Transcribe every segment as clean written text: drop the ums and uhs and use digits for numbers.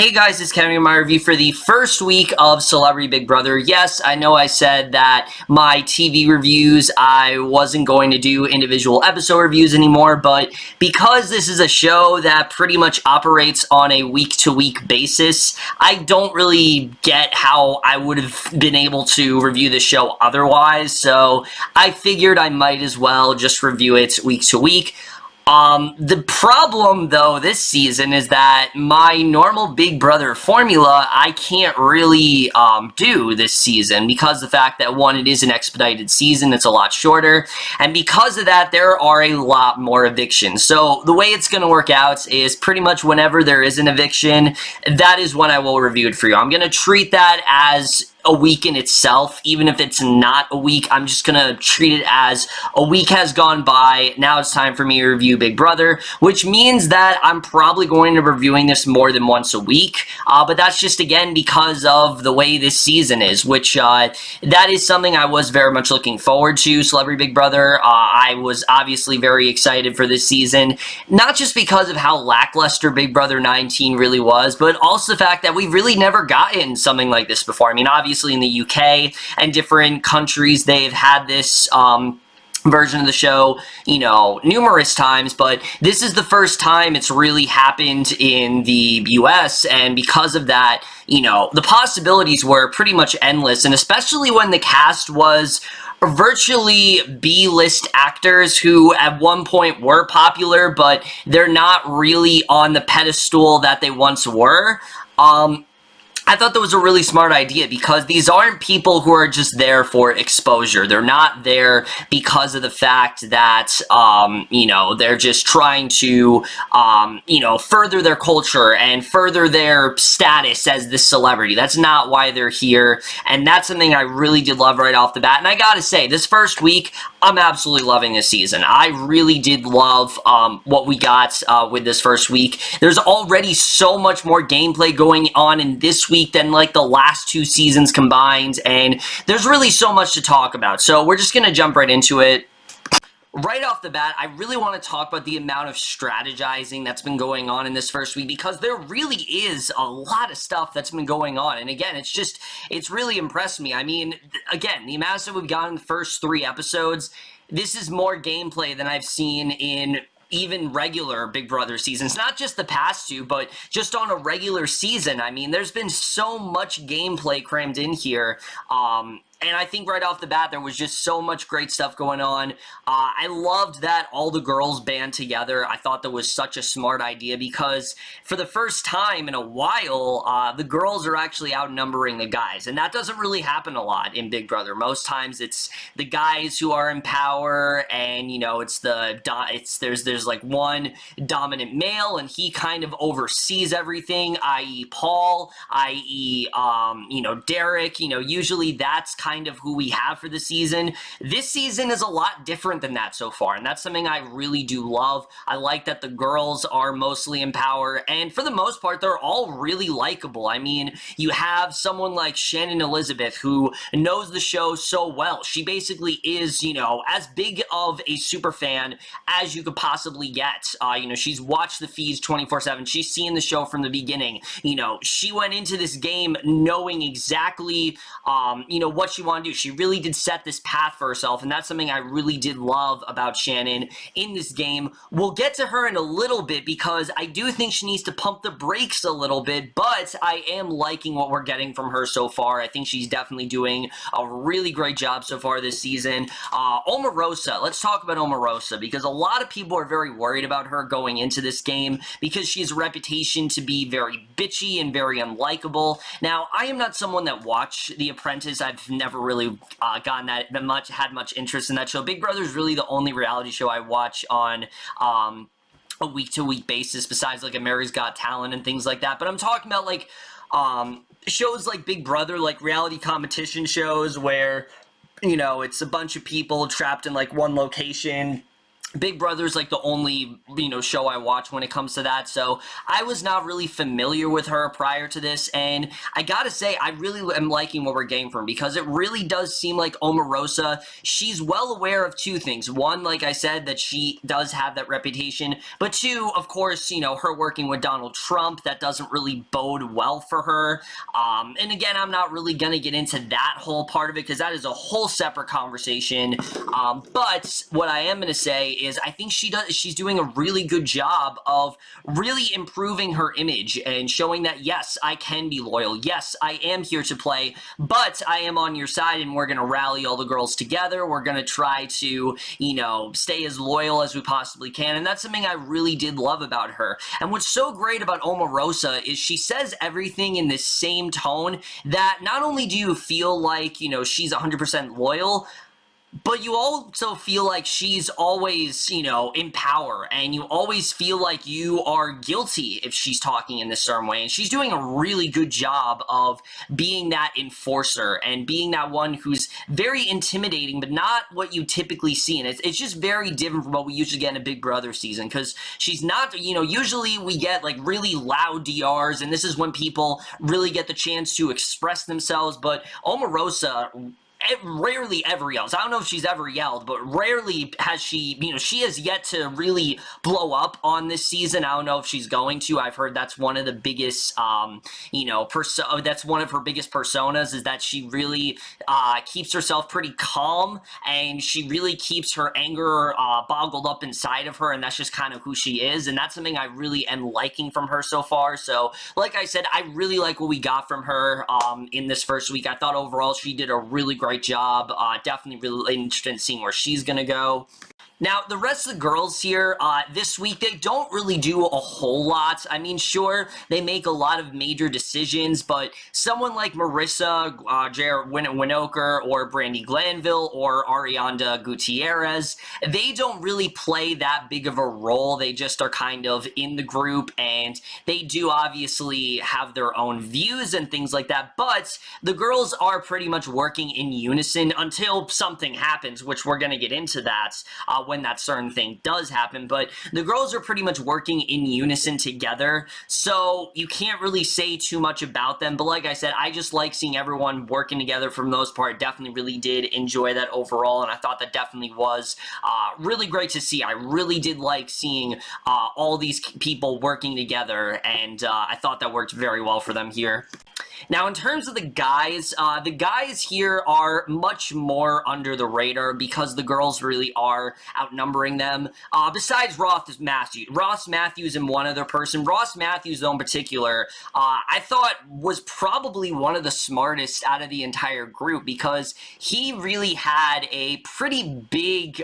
Hey guys, it's Kevin with my review for the first week of Celebrity Big Brother. Yes, I know I said that my TV reviews, I wasn't going to do individual episode reviews anymore, but because this is a show that pretty much operates on a week-to-week basis, I don't really get how I would have been able to review the show otherwise, so I figured I might as well just review it week to week. The problem, though, this season is that my normal Big Brother formula, I can't really, do this season because of the fact that, one, it is an expedited season, it's a lot shorter, and because of that, there are a lot more evictions. So, the way it's going to work out is pretty much whenever there is an eviction, that is when I will review it for you. I'm going to treat that as a week in itself. Even if it's not a week, I'm just gonna treat it as a week has gone by. Now it's time for me to review Big Brother, which means that I'm probably going to be reviewing this more than once a week, but that's just, again, because of the way this season is, which that is something I was very much looking forward to, Celebrity Big Brother. I was obviously very excited for this season, not just because of how lackluster Big Brother 19 really was, but also the fact that we've really never gotten something like this before. I mean, obviously in the UK and different countries, they've had this version of the show, you know, numerous times, but this is the first time it's really happened in the US, and because of that, you know, the possibilities were pretty much endless, and especially when the cast was virtually B-list actors who at one point were popular, but they're not really on the pedestal that they once were. I thought that was a really smart idea because these aren't people who are just there for exposure. They're not there because of the fact that, you know, they're just trying to, you know, further their culture and further their status as this celebrity. That's not why they're here, and that's something I really did love right off the bat. And I gotta say, this first week, I'm absolutely loving this season. I really did love what we got with this first week. There's already so much more gameplay going on in this week than like the last two seasons combined, and there's really so much to talk about. So we're just gonna jump right into it. Right off the bat, I really want to talk about the amount of strategizing that's been going on in this first week, because there really is a lot of stuff that's been going on. And again, it's really impressed me. I mean, again, the amount of stuff we've got in the first 3 episodes, this is more gameplay than I've seen in even regular Big Brother seasons, not just the past 2, but just on a regular season. I mean, there's been so much gameplay crammed in here, and I think right off the bat, there was just so much great stuff going on. I loved that all the girls band together. I thought that was such a smart idea because for the first time in a while, the girls are actually outnumbering the guys, and that doesn't really happen a lot in Big Brother. Most times it's the guys who are in power, and, you know, there's like one dominant male, and he kind of oversees everything, i.e. Paul, i.e. You know, Derek. You know, usually that's kind of who we have for the season. This season is a lot different than that so far, and that's something I really do love. I like that the girls are mostly in power, and for the most part, they're all really likable. I mean, you have someone like Shannon Elizabeth, who knows the show so well. She basically is, you know, as big of a super fan as you could possibly get. You know, she's watched the feeds 24/7. She's seen the show from the beginning. You know, she went into this game knowing exactly, you know, what she wanted to do. She really did set this path for herself, and that's something I really did love about Shannon in this game. We'll get to her in a little bit because I do think she needs to pump the brakes a little bit, but I am liking what we're getting from her so far. I think she's definitely doing a really great job so far this season. Omarosa, let's talk about Omarosa, because a lot of people are very worried about her going into this game because she has a reputation to be very bitchy and very unlikable. Now, I am not someone that watched The Apprentice. I've never really had much interest in that show. Big Brother is really the only reality show I watch on a week-to-week basis, besides like America's Got Talent and things like that. But I'm talking about like shows like Big Brother, like reality competition shows where, you know, it's a bunch of people trapped in like one location, Big Brother's like the only, show I watch when it comes to that, so I was not really familiar with her prior to this, and I gotta say, I really am liking what we're getting from her, because it really does seem like Omarosa, she's well aware of two things. One, like I said, that she does have that reputation, but two, of course, her working with Donald Trump, that doesn't really bode well for her, and again, I'm not really gonna get into that whole part of it, because that is a whole separate conversation, but what I am gonna say is I think she's doing a really good job of really improving her image and showing that, yes, I can be loyal. Yes, I am here to play, but I am on your side, and we're going to rally all the girls together. We're going to try to, stay as loyal as we possibly can, and that's something I really did love about her. And what's so great about Omarosa is she says everything in this same tone that not only do you feel like, she's 100% loyal, but you also feel like she's always, in power, and you always feel like you are guilty if she's talking in this certain way, and she's doing a really good job of being that enforcer and being that one who's very intimidating, but not what you typically see, and it's just very different from what we usually get in a Big Brother season, because she's not, usually we get, like, really loud DRs, and this is when people really get the chance to express themselves, but Omarosa rarely ever yells. I don't know if she's ever yelled, but rarely has she, she has yet to really blow up on this season. I don't know if she's going to. I've heard that's one of the biggest, that's one of her biggest personas, is that she really keeps herself pretty calm, and she really keeps her anger boggled up inside of her, and that's just kind of who she is, and that's something I really am liking from her so far. So, like I said, I really like what we got from her in this first week. I thought overall she did a really great job. Definitely really interested in seeing where she's gonna go. Now, the rest of the girls here, this week, they don't really do a whole lot. I mean, sure, they make a lot of major decisions, but someone like Marissa, Jaret, Winokur, or Brandi Glanville, or Ariadna Gutiérrez, they don't really play that big of a role. They just are kind of in the group, and they do obviously have their own views and things like that, but the girls are pretty much working in unison until something happens, which we're going to get into that when that certain thing does happen, but the girls are pretty much working in unison together, so you can't really say too much about them, but like I said, I just like seeing everyone working together for the most part. Definitely really did enjoy that overall, and I thought that definitely was really great to see. I really did like seeing all these people working together, and I thought that worked very well for them here. Now, in terms of the guys here are much more under the radar because the girls really are outnumbering them. Besides Ross Mathews and one other person. Ross Mathews, though, in particular, I thought was probably one of the smartest out of the entire group because he really had a pretty big,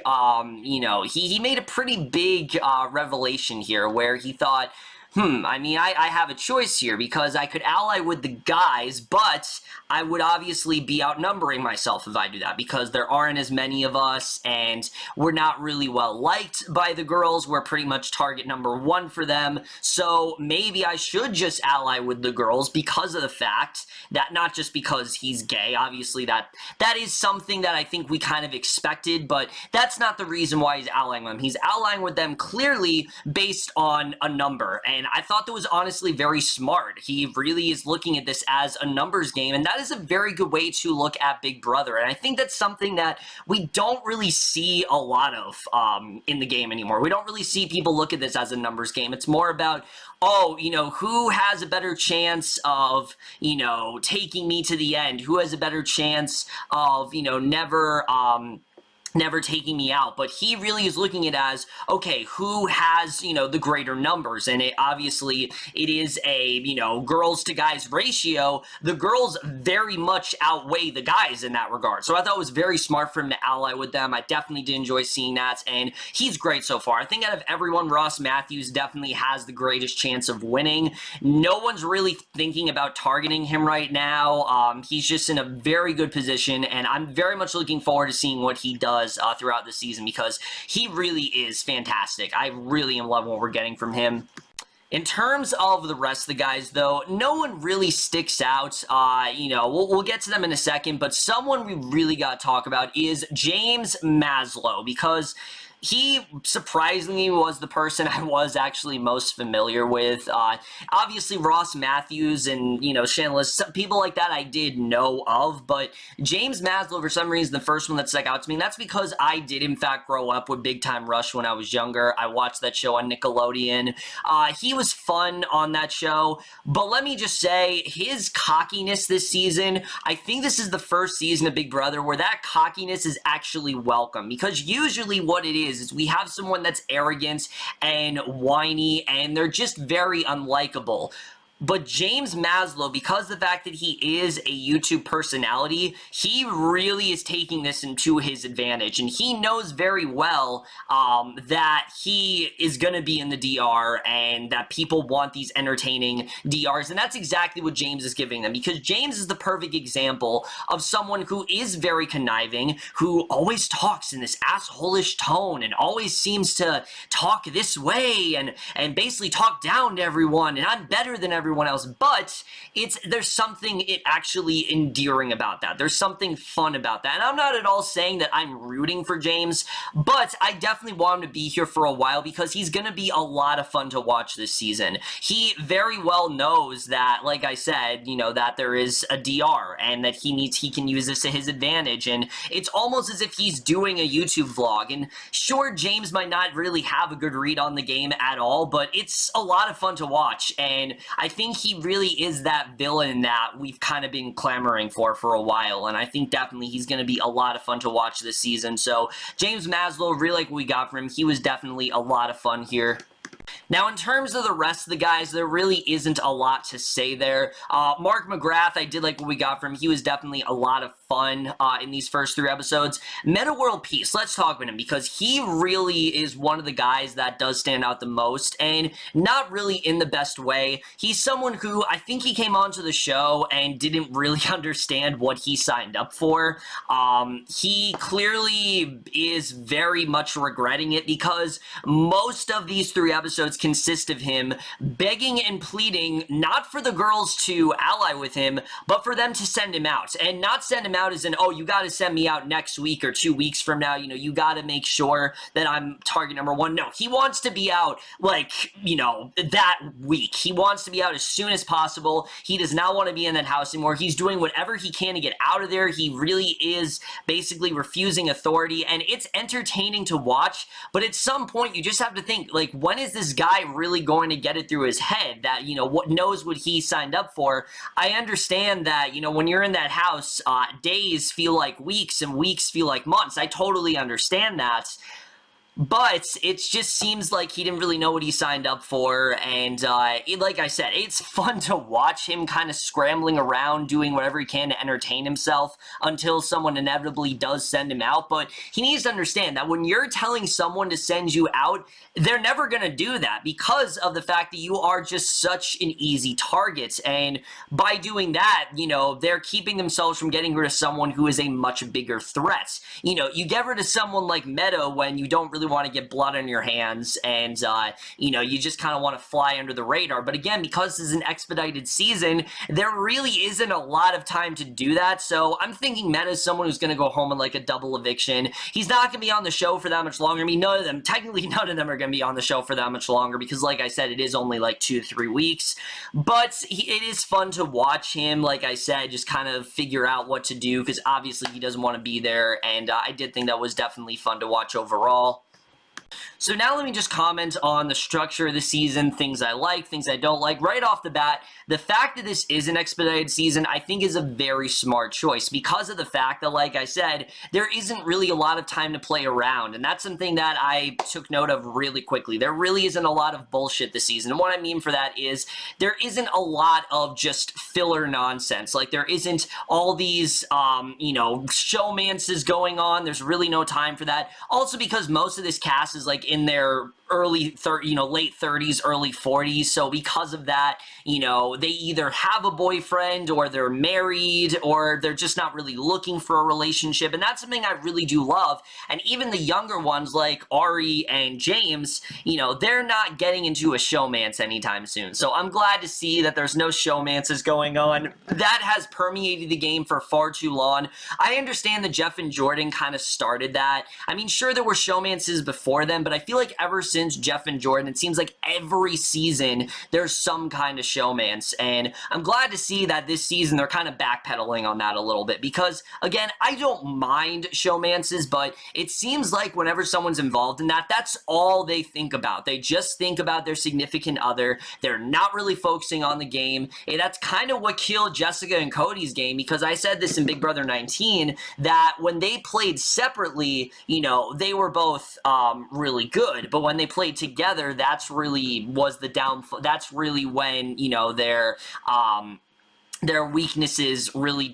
he made a pretty big revelation here where he thought, I mean, I have a choice here because I could ally with the guys, but I would obviously be outnumbering myself if I do that because there aren't as many of us and we're not really well liked by the girls. We're pretty much target number one for them. So maybe I should just ally with the girls because of the fact that not just because he's gay. Obviously, that is something that I think we kind of expected, but that's not the reason why he's allying with them. He's allying with them clearly based on a number, and I thought that was honestly very smart. He really is looking at this as a numbers game, and that is a very good way to look at Big Brother, and I think that's something that we don't really see a lot of in the game anymore. We don't really see people look at this as a numbers game. It's more about, oh, who has a better chance of, taking me to the end? Who has a better chance of, never taking me out, but he really is looking at it as, okay, who has, the greater numbers, and obviously it is a, girls to guys ratio. The girls very much outweigh the guys in that regard, so I thought it was very smart for him to ally with them. I definitely did enjoy seeing that, and he's great so far. I think out of everyone, Ross Mathews definitely has the greatest chance of winning. No one's really thinking about targeting him right now. He's just in a very good position, and I'm very much looking forward to seeing what he does throughout the season because he really is fantastic. I really am loving what we're getting from him. In terms of the rest of the guys, though, no one really sticks out. We'll get to them in a second, but someone we really got to talk about is James Maslow because he surprisingly was the person I was actually most familiar with. Obviously, Ross Mathews and, Shannon, people like that I did know of, but James Maslow, for some reason, the first one that stuck out to me, and that's because I did, in fact, grow up with Big Time Rush when I was younger. I watched that show on Nickelodeon. He was fun on that show, but let me just say, his cockiness this season, I think this is the first season of Big Brother where that cockiness is actually welcome, because usually what it is we have someone that's arrogant and whiny, and they're just very unlikable. But James Maslow, because of the fact that he is a YouTube personality, he really is taking this into his advantage. And he knows very well that he is going to be in the DR and that people want these entertaining DRs. And that's exactly what James is giving them, because James is the perfect example of someone who is very conniving, who always talks in this asshole-ish tone and always seems to talk this way and basically talk down to everyone, and I'm better than everyone else, but there's something actually endearing about that. There's something fun about that. And I'm not at all saying that I'm rooting for James, but I definitely want him to be here for a while because he's going to be a lot of fun to watch this season. He very well knows that, like I said, that there is a DR and that he can use this to his advantage, and it's almost as if he's doing a YouTube vlog. And sure, James might not really have a good read on the game at all, but it's a lot of fun to watch, and I think he really is that villain that we've kind of been clamoring for a while, and I think definitely he's going to be a lot of fun to watch this season. So James Maslow, really like what we got from him. He was definitely a lot of fun here. Now, in terms of the rest of the guys, there really isn't a lot to say there. Mark McGrath, I did like what we got from him. He was definitely a lot of fun in these first 3 episodes. Metta World Peace, let's talk about him, because he really is one of the guys that does stand out the most, and not really in the best way. He's someone who, I think he came onto the show and didn't really understand what he signed up for. He clearly is very much regretting it, because most of these 3 episodes consist of him begging and pleading, not for the girls to ally with him, but for them to send him out. And not send him out as in, oh, you got to send me out next week or 2 weeks from now, you got to make sure that I'm target number 1. No, he wants to be out, that week. He wants to be out as soon as possible. He does not want to be in that house anymore. He's doing whatever he can to get out of there. He really is basically refusing authority, and it's entertaining to watch, but at some point, you just have to think, when is this guy really going to get it through his head that, what knows what he signed up for? I understand that, when you're in that house, days feel like weeks and weeks feel like months. I totally understand that. But it just seems like he didn't really know what he signed up for, and like I said, it's fun to watch him kind of scrambling around, doing whatever he can to entertain himself until someone inevitably does send him out. But he needs to understand that when you're telling someone to send you out, they're never going to do that because of the fact that you are just such an easy target, and by doing that, they're keeping themselves from getting rid of someone who is a much bigger threat. You get rid of someone like Metta when you don't really want to get blood on your hands, and you just kind of want to fly under the radar. But again, because this is an expedited season, there really isn't a lot of time to do that. So I'm thinking Metta is someone who's going to go home in a double eviction. He's not going to be on the show for that much longer. I mean, technically none of them are going to be on the show for that much longer, because like I said, it is only 2 to 3 weeks. But it is fun to watch him, like I said, just kind of figure out what to do, because obviously he doesn't want to be there, and I did think that was definitely fun to watch overall. So now let me just comment on the structure of the season, things I like, things I don't like. Right off the bat, the fact that this is an expedited season, I think is a very smart choice because of the fact that, like I said, there isn't really a lot of time to play around, and that's something that I took note of really quickly. There really isn't a lot of bullshit this season, and what I mean for that is there isn't a lot of just filler nonsense. There isn't all these, showmances going on. There's really no time for that. Also because most of this cast is in their late 30s, early 40s. So because of that, they either have a boyfriend or they're married or they're just not really looking for a relationship. And that's something I really do love. And even the younger ones like Ari and James, they're not getting into a showmance anytime soon. So I'm glad to see that there's no showmances going on. That has permeated the game for far too long. I understand that Jeff and Jordan kind of started that. I mean, sure, there were showmances before them, but I feel like ever since Jeff and Jordan, it seems like every season there's some kind of showmance. And I'm glad to see that this season they're kind of backpedaling on that a little bit because, again, I don't mind showmances, but it seems like whenever someone's involved in that, that's all they think about. They just think about their significant other. They're not really focusing on the game. And that's kind of what killed Jessica and Cody's game, because I said this in Big Brother 19, that when they played separately, they were both really good, but when they played together, that's really was the downfall. That's really when, their weaknesses really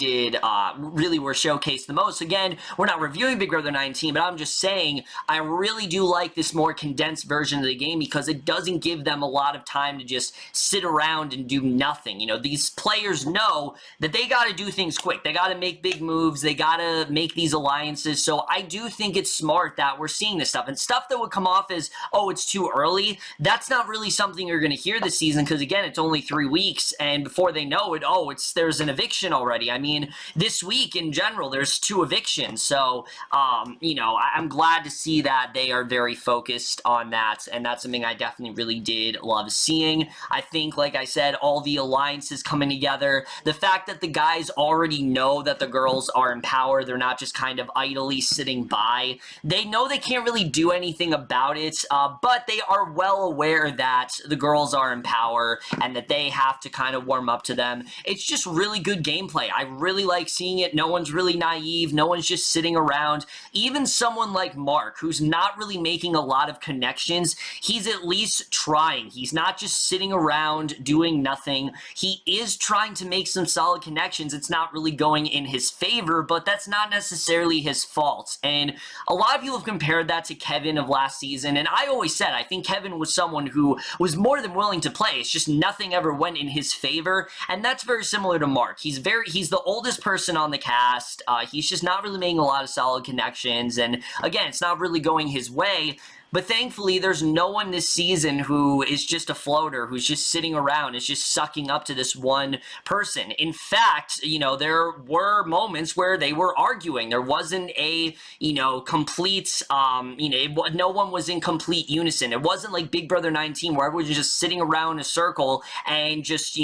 were showcased the most. Again, we're not reviewing Big Brother 19, but I'm just saying I really do like this more condensed version of the game because it doesn't give them a lot of time to just sit around and do nothing. These players know that they got to do things quick. They got to make big moves. They got to make these alliances. So I do think it's smart that we're seeing this stuff. And stuff that would come off as, oh, it's too early, that's not really something you're going to hear this season because, again, it's only 3 weeks. And before they know it, there's an eviction already. I mean, this week in general, there's 2 evictions. So, I'm glad to see that they are very focused on that. And that's something I definitely really did love seeing. I think, like I said, all the alliances coming together, the fact that the guys already know that the girls are in power, they're not just kind of idly sitting by. They know they can't really do anything about it, but they are well aware that the girls are in power and that they have to kind of warm up to them. It's just really good gameplay. I really like seeing it. No one's really naive. No one's just sitting around. Even someone like Mark, who's not really making a lot of connections, he's at least trying. He's not just sitting around doing nothing. He is trying to make some solid connections. It's not really going in his favor, but that's not necessarily his fault. And a lot of people have compared that to Kevin of last season, and I always said I think Kevin was someone who was more than willing to play. It's just nothing ever went in his favor, and that's very similar to Mark. He's the oldest person on the cast. He's just not really making a lot of solid connections, and again, it's not really going his way. But thankfully, there's no one this season who is just a floater, who's just sitting around, is just sucking up to this one person. In fact, there were moments where they were arguing. There wasn't a, complete, no one was in complete unison. It wasn't like Big Brother 19 where everyone was just sitting around in a circle and just,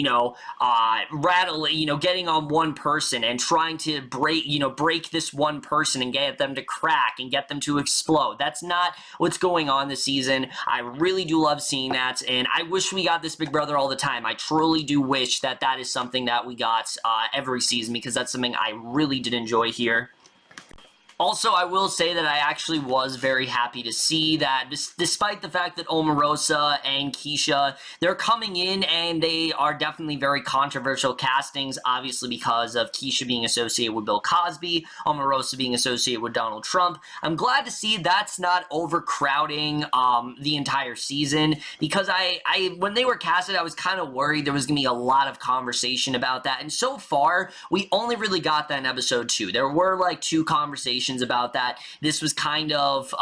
rattling, getting on one person and trying to break this one person and get them to crack and get them to explode. That's not what's going on this season. I really do love seeing that, and I wish we got this Big Brother all the time. I truly do wish that that is something that we got every season, because that's something I really did enjoy here. Also, I will say that I actually was very happy to see that despite the fact that Omarosa and Keshia, they're coming in and they are definitely very controversial castings, obviously because of Keshia being associated with Bill Cosby, Omarosa being associated with Donald Trump. I'm glad to see that's not overcrowding the entire season, because when they were casted, I was kind of worried there was going to be a lot of conversation about that, and so far, we only really got that in episode 2. There were like 2 conversations about that. This was kind of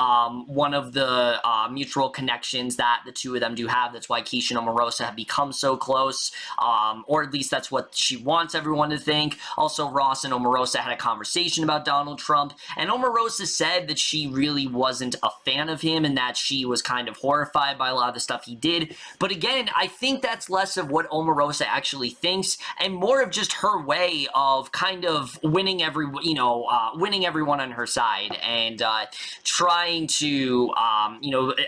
one of the mutual connections that the 2 of them do have. That's why Keshia and Omarosa have become so close, or at least that's what she wants everyone to think. Also, Ross and Omarosa had a conversation about Donald Trump, and Omarosa said that she really wasn't a fan of him and that she was kind of horrified by a lot of the stuff he did. But again, I think that's less of what Omarosa actually thinks and more of just her way of kind of winning everyone on her side and trying to,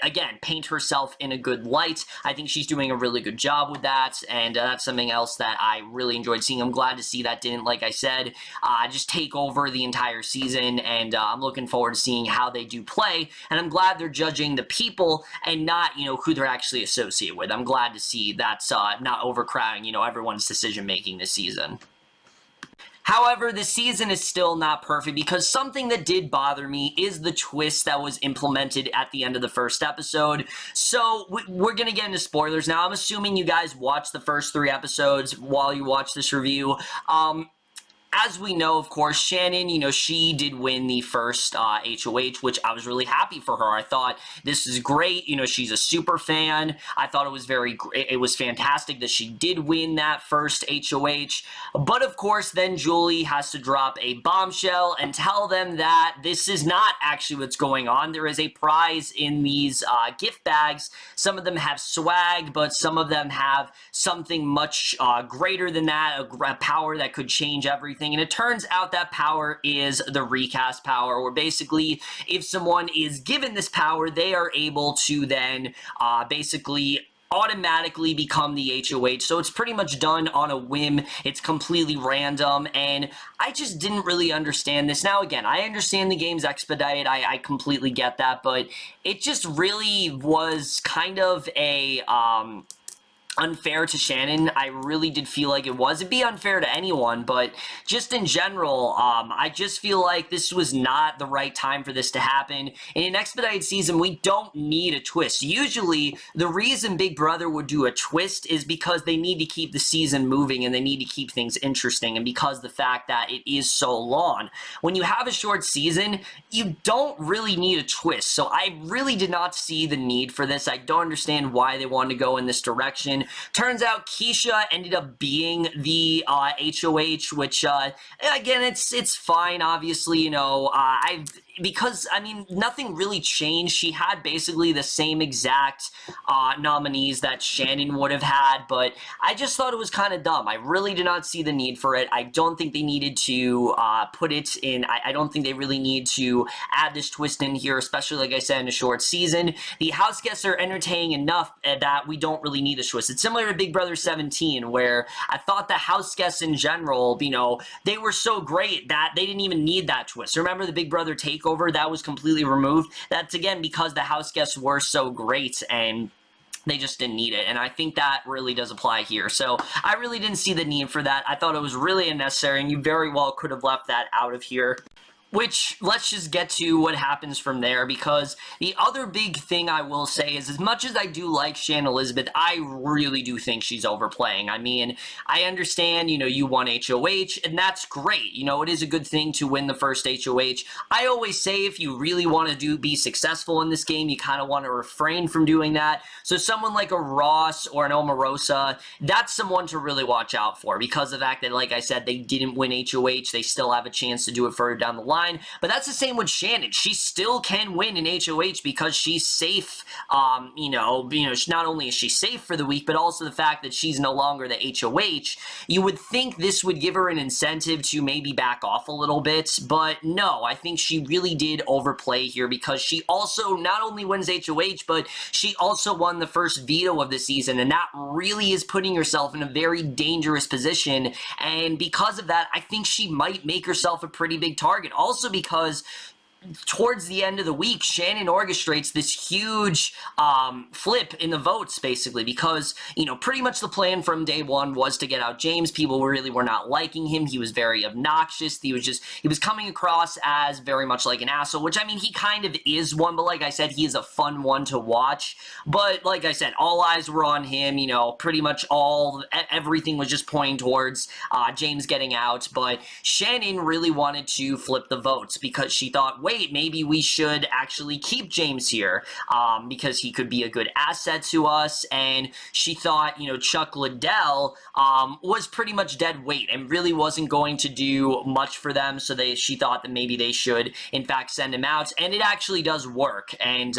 again, paint herself in a good light. I think she's doing a really good job with that, and that's something else that I really enjoyed seeing. I'm glad to see that didn't, like I said, just take over the entire season, and I'm looking forward to seeing how they do play, and I'm glad they're judging the people and not, who they're actually associated with. I'm glad to see that's not overcrowding, everyone's decision-making this season. However, the season is still not perfect because something that did bother me is the twist that was implemented at the end of the first episode. So we're going to get into spoilers now. I'm assuming you guys watched the first 3 episodes while you watch this review. As we know, of course, Shannon, she did win the first HOH, which I was really happy for her. I thought this is great. She's a super fan. I thought it was fantastic that she did win that first HOH. But of course, then Julie has to drop a bombshell and tell them that this is not actually what's going on. There is a prize in these gift bags. Some of them have swag, but some of them have something much greater than that, a power that could change everything. And it turns out that power is the recast power, where basically if someone is given this power, they are able to then basically automatically become the HOH. So it's pretty much done on a whim. It's completely random, and I just didn't really understand this. Now, again, I understand the game's expedited. I completely get that, but it just really was kind of a unfair to Shannon. I really did feel like it was. It'd be unfair to anyone, but just in general, I just feel like this was not the right time for this to happen. In an expedited season, we don't need a twist. Usually, the reason Big Brother would do a twist is because they need to keep the season moving and they need to keep things interesting, and because the fact that it is so long. When you have a short season, you don't really need a twist, so I really did not see the need for this. I don't understand why they wanted to go in this direction. Turns out Keshia ended up being the HOH, which, again, it's fine, obviously, because, I mean, nothing really changed. She had basically the same exact nominees that Shannon would have had, but I just thought it was kind of dumb. I really did not see the need for it. I don't think they needed to put it in. I don't think they really need to add this twist in here, especially, like I said, in a short season. The house guests are entertaining enough that we don't really need a twist. It's similar to Big Brother 17, where I thought the house guests in general, they were so great that they didn't even need that twist. Remember the Big Brother takeover? That was completely removed. That's, again, because the house guests were so great and they just didn't need it, and I think that really does apply here. So I really didn't see the need for that. I thought it was really unnecessary, and you very well could have left that out of here. Which, let's just get to what happens from there, because the other big thing I will say is, as much as I do like Shannon Elizabeth, I really do think she's overplaying. I mean, I understand, you won HOH, and that's great. It is a good thing to win the first HOH. I always say if you really want to be successful in this game, you kind of want to refrain from doing that. So someone like a Ross or an Omarosa, that's someone to really watch out for, because of the fact that, like I said, they didn't win HOH. They still have a chance to do it further down the line. But that's the same with Shannon. She still can win in HOH because she's safe. Not only is she safe for the week, but also the fact that she's no longer the HOH. You would think this would give her an incentive to maybe back off a little bit, but no, I think she really did overplay here, because she also not only wins HOH, but she also won the first veto of the season, and that really is putting herself in a very dangerous position, and because of that, I think she might make herself a pretty big target. Also because towards the end of the week, Shannon orchestrates this huge flip in the votes, basically, because, pretty much the plan from day one was to get out James. People really were not liking him. He was very obnoxious. He was coming across as very much like an asshole, which, I mean, he kind of is one, but like I said, he is a fun one to watch. But like I said, all eyes were on him. Pretty much everything was just pointing towards James getting out. But Shannon really wanted to flip the votes because she thought, wait, maybe we should actually keep James here because he could be a good asset to us. And she thought, Chuck Liddell was pretty much dead weight and really wasn't going to do much for them. So she thought that maybe they should, in fact, send him out. And it actually does work. And,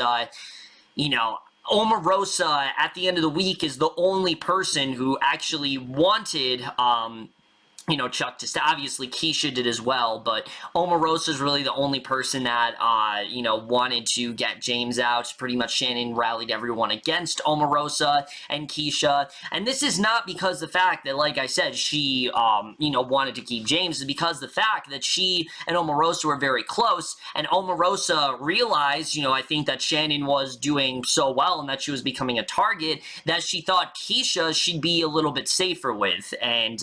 Omarosa at the end of the week is the only person who actually wanted Chuck to stay. Obviously, Keshia did as well, but Omarosa is really the only person that, wanted to get James out. Pretty much Shannon rallied everyone against Omarosa and Keshia. And this is not because the fact that, like I said, she, wanted to keep James. It's because the fact that she and Omarosa were very close, and Omarosa realized, I think that Shannon was doing so well and that she was becoming a target that she thought Keshia she'd be a little bit safer with. And,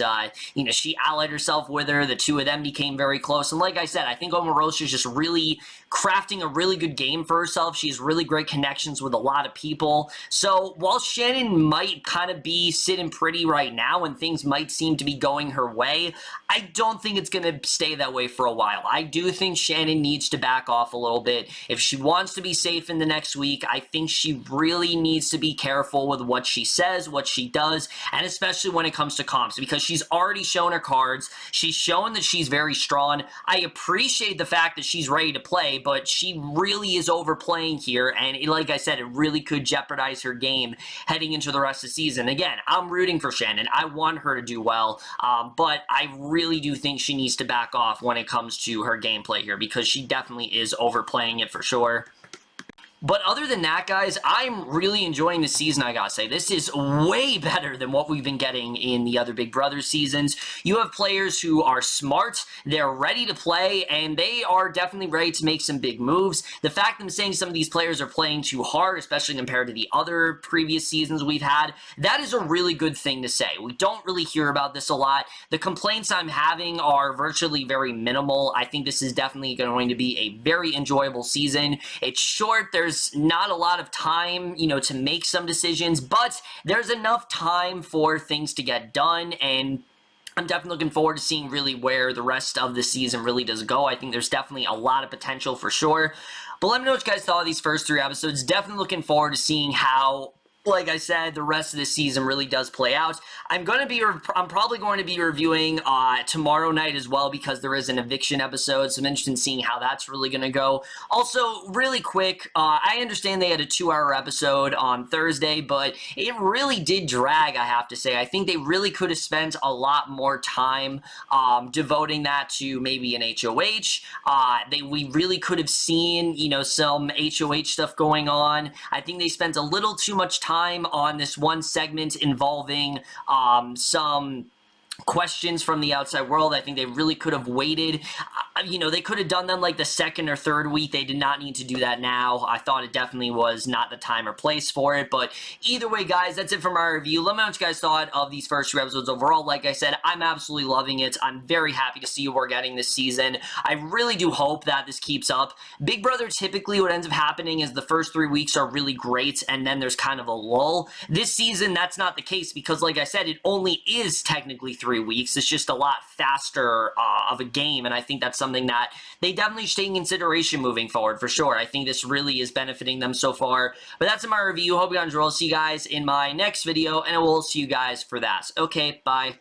she allied herself with her. The two of them became very close. And like I said, I think Omarosa is just really crafting a really good game for herself. She has really great connections with a lot of people. So while Shannon might kind of be sitting pretty right now and things might seem to be going her way, I don't think it's going to stay that way for a while. I do think Shannon needs to back off a little bit. If she wants to be safe in the next week, I think she really needs to be careful with what she says, what she does, and especially when it comes to comps, because she's already shown her cards. She's shown that she's very strong. I appreciate the fact that she's ready to play, but she really is overplaying here, and like I said, it really could jeopardize her game heading into the rest of the season. Again, I'm rooting for Shannon. I want her to do well, but I really do think she needs to back off when it comes to her gameplay here, because she definitely is overplaying it for sure. But other than that, guys, I'm really enjoying the season, I gotta say. This is way better than what we've been getting in the other Big Brother seasons. You have players who are smart, they're ready to play, and they are definitely ready to make some big moves. The fact that I'm saying some of these players are playing too hard, especially compared to the other previous seasons we've had, that is a really good thing to say. We don't really hear about this a lot. The complaints I'm having are virtually very minimal. I think this is definitely going to be a very enjoyable season. It's short, there's not a lot of time, to make some decisions, but there's enough time for things to get done, and I'm definitely looking forward to seeing really where the rest of the season really does go. I think there's definitely a lot of potential for sure. But let me know what you guys thought of these first 3 episodes. Definitely looking forward to seeing how, like I said, the rest of the season really does play out. I'm probably going to be reviewing tomorrow night as well, because there is an eviction episode, so I'm interested in seeing how that's really going to go. Also, really quick, I understand they had a 2-hour episode on Thursday, but it really did drag, I have to say. I think they really could have spent a lot more time devoting that to maybe an HOH. We really could have seen, some HOH stuff going on. I think they spent a little too much time on this one segment involving some questions from the outside world. I think they really could have waited. They could have done them like the 2nd or 3rd week. They did not need to do that now. I thought it definitely was not the time or place for it. But either way, guys, that's it for my review. Let me know what you guys thought of these first 2 episodes overall. Like I said, I'm absolutely loving it. I'm very happy to see what we're getting this season. I really do hope that this keeps up. Big Brother, typically what ends up happening is the first 3 weeks are really great, and then there's kind of a lull. This season, that's not the case, because like I said, it only is technically 3 weeks. It's just a lot faster of a game, and I think that's something that they definitely should take in consideration moving forward, for sure. I think this really is benefiting them so far. But that's in my review. Hope you guys enjoyed. I'll see you guys in my next video, and I will see you guys for that. Okay, bye.